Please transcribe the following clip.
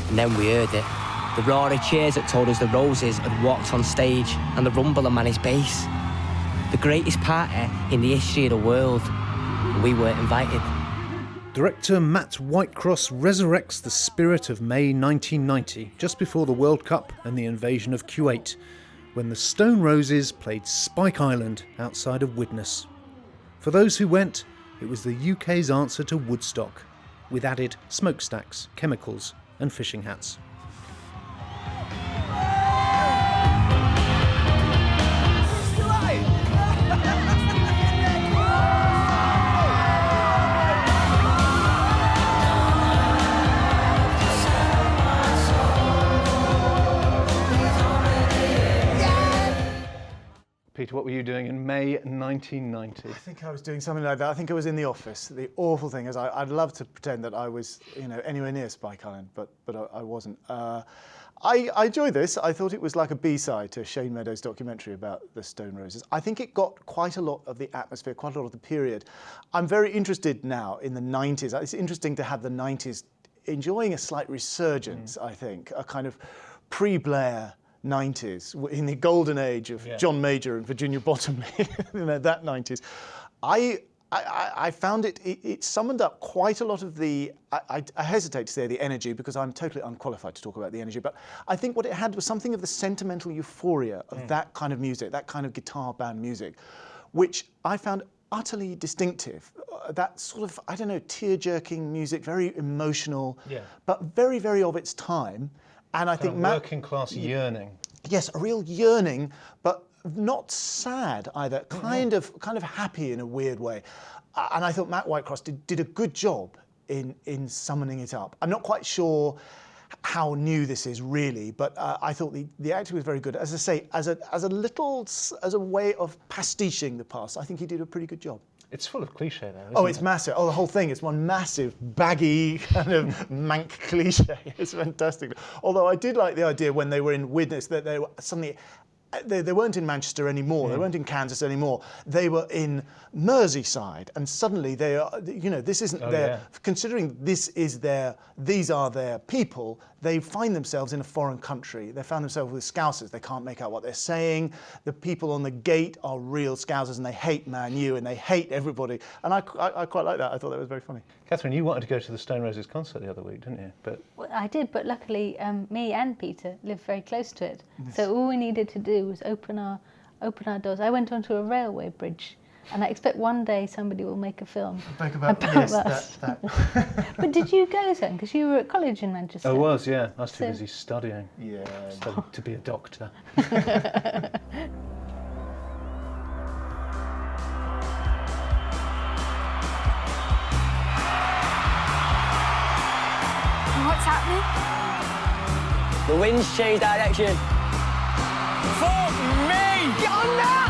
And then we heard it. The roar of cheers that told us the Roses had walked on stage and the rumble of Manny's bass. The greatest party in the history of the world. And we weren't invited. Director Matt Whitecross resurrects the spirit of May 1990, just before the World Cup and the invasion of Kuwait, when the Stone Roses played Spike Island outside of Widnes. For those who went, it was the UK's answer to Woodstock, with added smokestacks, chemicals and fishing hats. Peter, what were you doing in May 1990? I think I was doing something like that. I think I was in the office. The awful thing is I'd love to pretend that I was, anywhere near Spike Island, but I wasn't. I enjoyed this. I thought it was like a B-side to Shane Meadows' documentary about the Stone Roses. I think it got quite a lot of the atmosphere, quite a lot of the period. I'm very interested now in the 90s. It's interesting to have the 90s enjoying a slight resurgence, I think, a kind of pre-Blair 90s, in the golden age of John Major and Virginia Bottomley, that 90s. I found it summoned up quite a lot of the, I hesitate to say the energy because I'm totally unqualified to talk about the energy, but I think what it had was something of the sentimental euphoria of that kind of music, that kind of guitar band music, which I found utterly distinctive. That sort of, I don't know, tear-jerking music, very emotional, but very, very of its time. And I think working class yearning. Yes, a real yearning, but not sad either. Kind of happy in a weird way. And I thought Matt Whitecross did a good job in summoning it up. I'm not quite sure how new this is really, but I thought the acting was very good. As I say, as a way of pastiching the past, I think he did a pretty good job. It's full of cliche though, isn't Oh, it's massive. Oh, the whole thing is one massive, baggy, kind of mank cliche. It's fantastic. Although I did like the idea when they were in Widnes that they were suddenly, they weren't in Manchester anymore, they weren't in Kansas anymore, they were in Merseyside, and suddenly they are, this isn't considering these are their people, they find themselves in a foreign country. They found themselves with Scousers. They can't make out what they're saying. The people on the gate are real Scousers and they hate Man U and they hate everybody. And I quite like that. I thought that was very funny. Catherine, you wanted to go to the Stone Roses concert the other week, didn't you? Well, I did, but luckily me and Peter live very close to it. So all we needed to do was open our doors. I went onto a railway bridge. And I expect one day somebody will make a film about us. But did you go then? Because you were at college in Manchester. I was, yeah. I was too busy studying. Yeah. Studying to be a doctor. What's happening? The wind's changed direction. Fuck me! Get on now!